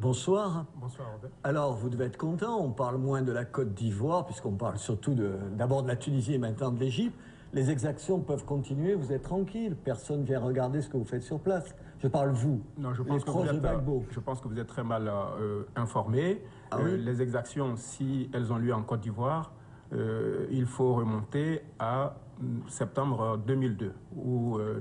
Bonsoir. Bonsoir, Robert. Alors, vous devez être content, on parle moins de la Côte d'Ivoire, puisqu'on parle surtout d'abord de la Tunisie et maintenant de l'Égypte. Les exactions peuvent continuer, vous êtes tranquille, personne ne vient regarder ce que vous faites sur place. Je parle vous, Non, je les pense que proches de Gbagbo. je pense que vous êtes très mal informé. Ah oui? Les exactions, si elles ont lieu en Côte d'Ivoire, il faut remonter à septembre 2002,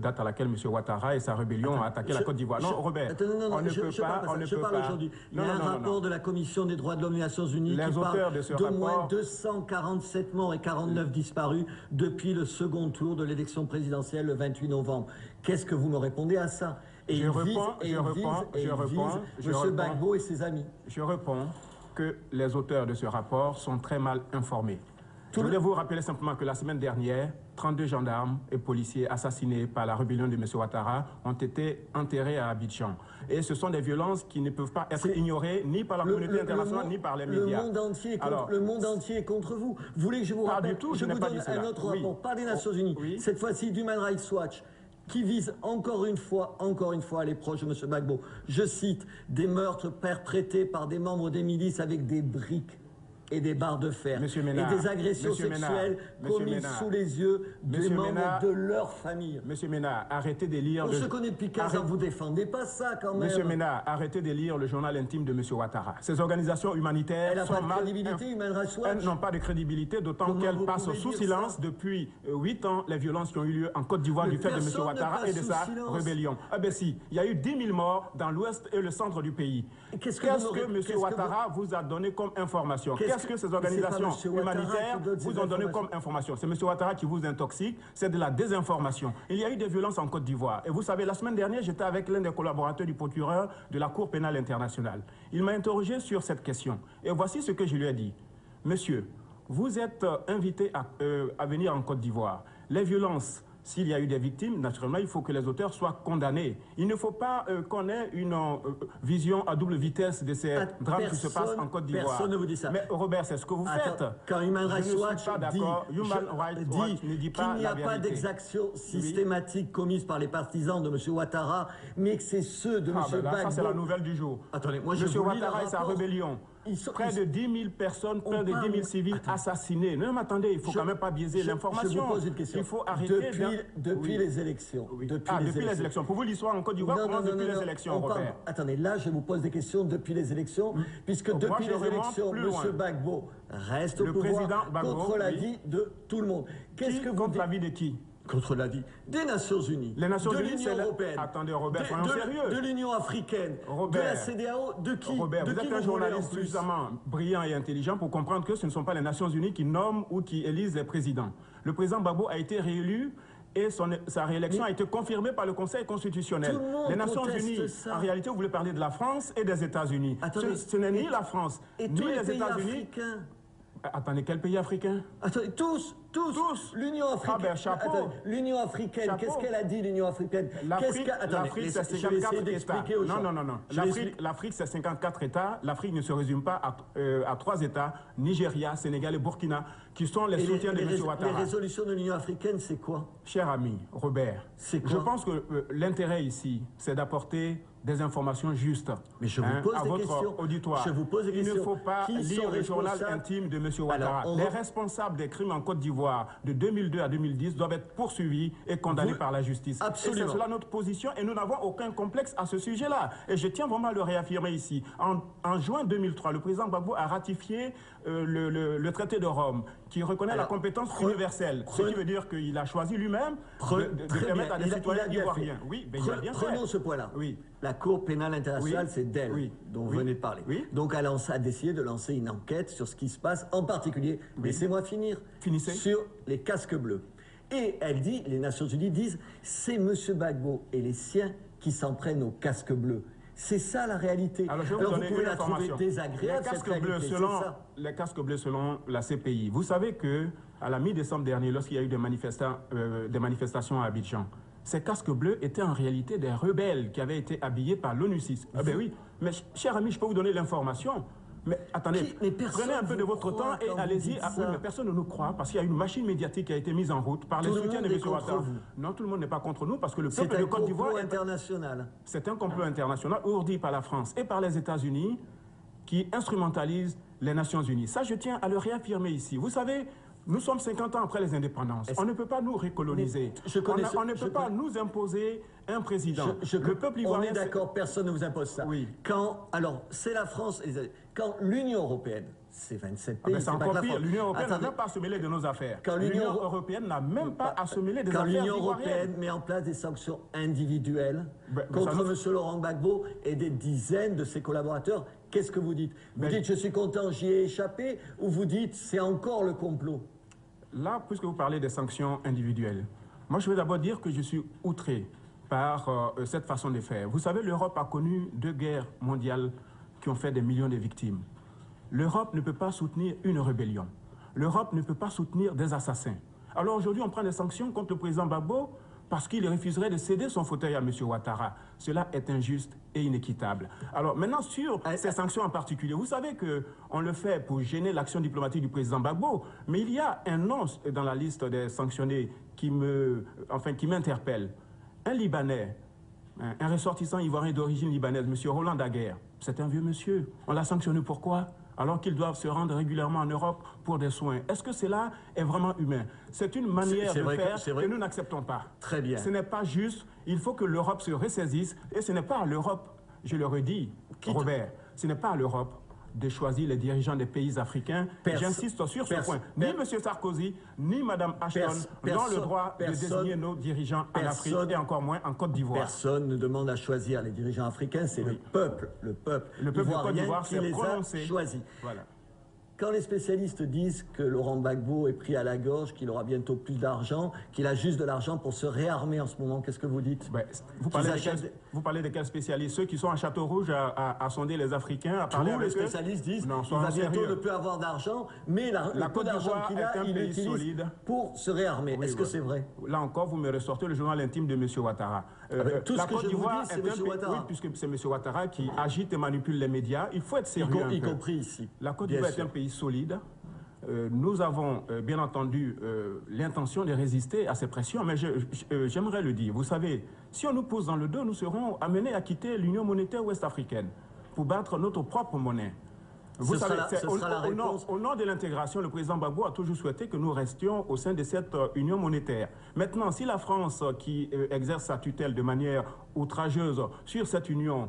date à laquelle M. Ouattara et sa rébellion ont attaqué la Côte d'Ivoire. Non, Robert, on ne peut pas. Je parle aujourd'hui. Il y a un rapport de la Commission des droits de l'homme des Nations Unies qui parle d'au moins 247 morts et 49 disparus depuis le second tour de l'élection présidentielle le 28 novembre. Qu'est-ce que vous me répondez à ça? Et je réponds, M. Gbagbo et ses amis. Je réponds que les auteurs de ce rapport sont très mal informés. Je voulais vous rappeler simplement que la semaine dernière, 32 gendarmes et policiers assassinés par la rébellion de M. Ouattara ont été enterrés à Abidjan. Et ce sont des violences qui ne peuvent pas être ignorées ni par la communauté internationale ni par les médias. Le monde entier est contre vous. Vous voulez que je vous rappelle? Pas du tout, je vous donne un autre rapport, pas des Nations Unies, cette fois-ci d'Human Rights Watch, qui vise encore une fois les proches de M. Gbagbo. Je cite, des meurtres perprétés par des membres des milices avec des briques et des barres de fer, Ménard, et des agressions sexuelles commises sous les yeux des membres de leur famille. Monsieur Ménard, arrêtez de lire... On se connaît depuis 15 ans, vous défendez pas ça quand même. Monsieur Ménard, arrêtez de lire le journal intime de M. Ouattara. Ces organisations humanitaires... Elle n'a pas de crédibilité, Human Rights Watch. Elles n'ont pas de crédibilité, d'autant qu'elles passent sous silence depuis 8 ans les violences qui ont eu lieu en Côte d'Ivoire du fait de M. Ouattara et de sa rébellion. Ah ben si, il y a eu 10 000 morts dans l'ouest et le centre du pays. Qu'est-ce que M. Ouattara vous a donné comme information? Qu'est-ce que ces organisations humanitaires vous ont donné comme information? C'est M. Ouattara qui vous intoxique, c'est de la désinformation. Il y a eu des violences en Côte d'Ivoire. Et vous savez, la semaine dernière, j'étais avec l'un des collaborateurs du procureur de la Cour pénale internationale. Il m'a interrogé sur cette question. Et voici ce que je lui ai dit. Monsieur, vous êtes invité à venir en Côte d'Ivoire. Les violences... S'il y a eu des victimes, naturellement, il faut que les auteurs soient condamnés. Il ne faut pas qu'on ait une vision à double vitesse de ces drames qui se passent en Côte d'Ivoire. Personne ne vous dit ça. Mais Robert, c'est ce que vous faites. Quand Human Rights Watch dit qu'il n'y a pas d'exactions systématiques commises par les partisans de M. Ouattara, mais que c'est ceux de M. Gbagbo. Ça, c'est la nouvelle du jour. Attendez, moi M. Ouattara et sa rébellion. Près de 10 000 personnes, près de 10 000 civils assassinés. Non, mais attendez, il ne faut quand même pas biaiser l'information. Je vous pose une question. Il faut arrêter... Depuis les élections. Depuis les élections. Pour vous, l'histoire en Côte d'Ivoire commence depuis les élections, Robert. Attendez, là, je vous pose des questions depuis les élections, puisque depuis les élections, M. Gbagbo reste au pouvoir contre l'avis de tout le monde. Qu'est-ce que vous contre l'avis de qui? Contre l'avis des Nations Unies, les Nations de Unies, l'Union européenne, attendez, Robert, soyons sérieux. De l'Union africaine, Robert, de la CEDEAO, de qui? Robert, vous êtes un journaliste suffisamment brillant et intelligent pour comprendre que ce ne sont pas les Nations Unies qui nomment ou qui élisent les présidents. Le président Gbagbo a été réélu et sa réélection a été confirmée par le Conseil constitutionnel. Les Nations Unies, en réalité, vous voulez parler de la France et des États-Unis. Ce n'est ni la France, ni les États-Unis. Attendez, quel pays africain? Attendez, tous. L'Union africaine. Ah ben, chapeau. L'Union africaine, qu'est-ce qu'elle a dit, l'Union africaine? L'Afrique, c'est 54 États. Non. L'Afrique, c'est 54 États. L'Afrique ne se résume pas à 3 États, Nigeria, Sénégal et Burkina, qui sont les soutiens de M. Ouattara. Les résolutions de l'Union africaine, c'est quoi? Cher ami, Robert, je pense que l'intérêt ici, c'est d'apporter des informations justes mais je vous pose à des votre questions. auditoire. Je vous pose des questions. Il ne faut pas lire le journal intime de M. Ouattara. Les responsables des crimes en Côte d'Ivoire de 2002 à 2010 doivent être poursuivis et condamnés par la justice. Absolument. Et c'est cela notre position et nous n'avons aucun complexe à ce sujet-là. Et je tiens vraiment à le réaffirmer ici. En juin 2003, le président Gbagbo a ratifié le traité de Rome qui reconnaît la compétence universelle. Ce qui veut dire qu'il a choisi lui-même de permettre à des citoyens ivoiriens. Oui, mais il a bien fait. Prenons ce point-là. Oui. La Cour pénale internationale, c'est d'elle dont vous venez de parler. Donc elle a décidé de lancer une enquête sur ce qui se passe, en particulier, laissez-moi finir, sur les casques bleus. Et elle dit, les Nations Unies disent, c'est M. Gbagbo et les siens qui s'en prennent aux casques bleus. C'est ça la réalité. Alors, je vais vous donner pouvez une la trouver information. désagréable, cette réalité, Les casques bleus selon la CPI. Vous savez que à la mi-décembre dernier, lorsqu'il y a eu des manifestations à Abidjan, ces casques bleus étaient en réalité des rebelles qui avaient été habillés par l'ONU-6. Ah ben oui, mais cher ami, je peux vous donner l'information. Mais attendez, prenez un peu de votre temps et allez-y. Oui, mais personne ne nous croit parce qu'il y a une machine médiatique qui a été mise en route par les soutiens de M. Ouattara. Non, tout le monde n'est pas contre nous parce que le peuple de Côte d'Ivoire... C'est un complot international. C'est un complot international ourdi par la France et par les États-Unis qui instrumentalisent les Nations Unies. Ça, je tiens à le réaffirmer ici. Vous savez, nous sommes 50 ans après les indépendances. On ne peut pas nous recoloniser. On ne peut pas nous imposer un président. Le peuple ivoirien... On est d'accord, personne ne vous impose ça. Oui. Alors, c'est la France... Quand l'Union européenne, c'est 27 pays... c'est encore pire. L'Union européenne n'a même pas à se mêler de nos affaires. L'Union européenne n'a même pas à se mêler des affaires ivoiriennes. Quand l'Union européenne met en place des sanctions individuelles contre M. Laurent Gbagbo et des dizaines de ses collaborateurs, qu'est-ce que vous dites? Vous dites « je suis content, j'y ai échappé » ou vous dites « c'est encore le complot » ? Là, puisque vous parlez des sanctions individuelles, moi je vais d'abord dire que je suis outré par cette façon de faire. Vous savez, l'Europe a connu 2 guerres mondiales qui ont fait des millions de victimes. L'Europe ne peut pas soutenir une rébellion. L'Europe ne peut pas soutenir des assassins. Alors aujourd'hui, on prend des sanctions contre le président Gbagbo parce qu'il refuserait de céder son fauteuil à M. Ouattara. Cela est injuste et inéquitable. Alors maintenant, sur ces sanctions en particulier, vous savez qu'on le fait pour gêner l'action diplomatique du président Gbagbo, mais il y a un nom dans la liste des sanctionnés qui m'interpelle. Un Libanais, un ressortissant ivoirien d'origine libanaise, M. Roland Daguerre, c'est un vieux monsieur. On l'a sanctionné pourquoi ? Alors qu'ils doivent se rendre régulièrement en Europe pour des soins. Est-ce que cela est vraiment humain? C'est une manière de faire que nous n'acceptons pas. Très bien. Ce n'est pas juste. Il faut que l'Europe se ressaisisse. Et ce n'est pas à l'Europe, je le redis, Robert, ce n'est pas à l'Europe de choisir les dirigeants des pays africains. J'insiste sur ce point. Ni M. Sarkozy, ni Mme Ashton n'ont le droit de désigner nos dirigeants en Afrique et encore moins en Côte d'Ivoire. Personne ne demande à choisir les dirigeants africains, c'est le peuple de Côte d'Ivoire qui les a choisis. Voilà. Quand les spécialistes disent que Laurent Gbagbo est pris à la gorge, qu'il aura bientôt plus d'argent, qu'il a juste de l'argent pour se réarmer en ce moment, qu'est-ce que vous dites? Vous parlez de quels spécialistes? Ceux qui sont à Château-Rouge à sonder les Africains, à parler avec eux? Tous les spécialistes disent qu'il va bientôt ne plus avoir d'argent, mais le peu d'argent qu'il a, il l'utilise pour se réarmer. Est-ce que c'est vrai? Là encore, vous me ressortez le journal intime de M. Ouattara. Tout ce que je vous dis, c'est M. Ouattara. Oui, puisque c'est M. Ouattara qui agite et manipule les médias. Il faut être sérieux. Y compris ici. La Côte d'Ivoire est un pays solide. Nous avons bien entendu l'intention de résister à ces pressions, mais j'aimerais le dire. Vous savez, si on nous pousse dans le dos, nous serons amenés à quitter l'Union monétaire ouest-africaine pour battre notre propre monnaie. Vous savez, au nom de l'intégration, le président Gbagbo a toujours souhaité que nous restions au sein de cette union monétaire. Maintenant, si la France, qui exerce sa tutelle de manière outrageuse sur cette union,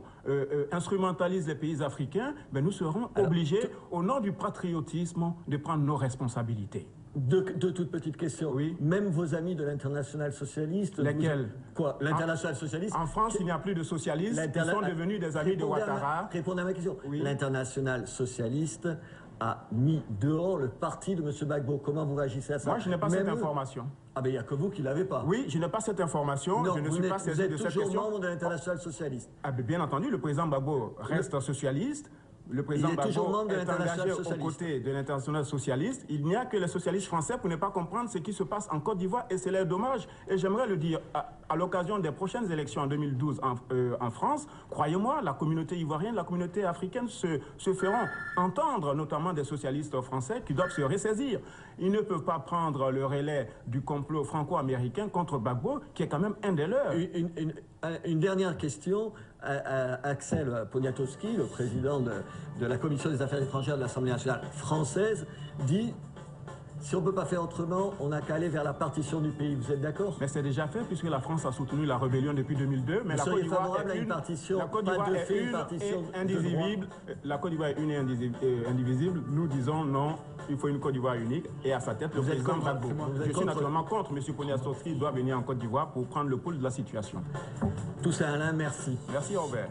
instrumentalise les pays africains, nous serons obligés, au nom du patriotisme, de prendre nos responsabilités. Deux toutes petites questions. Oui. Même vos amis de l'Internationale socialiste... Lesquels? Quoi? L'Internationale socialiste? En France, il n'y a plus de socialistes. Ils sont devenus des amis de Ouattara. Répondez à ma question. Oui. L'Internationale socialiste a mis dehors le parti de M. Gbagbo. Comment vous réagissez à ça? Moi, je n'ai pas cette information. Ah ben, il n'y a que vous qui ne l'avez pas. Oui, je n'ai pas cette information. Non, je ne suis pas saisi de cette question. Vous êtes toujours membre de l'Internationale socialiste. Ah ben, bien entendu, le président Gbagbo reste socialiste. Le président Gbagbo est engagé aux côtés de l'Internationale socialiste. Il n'y a que les socialistes français pour ne pas comprendre ce qui se passe en Côte d'Ivoire et c'est leur dommage. Et j'aimerais le dire, à l'occasion des prochaines élections en 2012 en France, croyez-moi, la communauté ivoirienne, la communauté africaine se feront entendre, notamment des socialistes français qui doivent se ressaisir. Ils ne peuvent pas prendre le relais du complot franco-américain contre Gbagbo, qui est quand même un des leurs. Une dernière question. Axel Poniatowski, le président de la Commission des affaires étrangères de l'Assemblée nationale française, dit « Si on ne peut pas faire autrement, on n'a qu'à aller vers la partition du pays. » Vous êtes d'accord? Mais c'est déjà fait, puisque la France a soutenu la rébellion depuis 2002. Mais la Côte d'Ivoire est une partition, la Côte d'Ivoire est une et indivisible. La Côte d'Ivoire est une et indivisible. Nous disons non, il faut une Côte d'Ivoire unique. Et à sa tête, le président Gbagbo. Je suis naturellement contre M. Poniatowski. Il doit venir en Côte d'Ivoire pour prendre le pouls de la situation. Toussaint Alain, merci. Merci, Robert.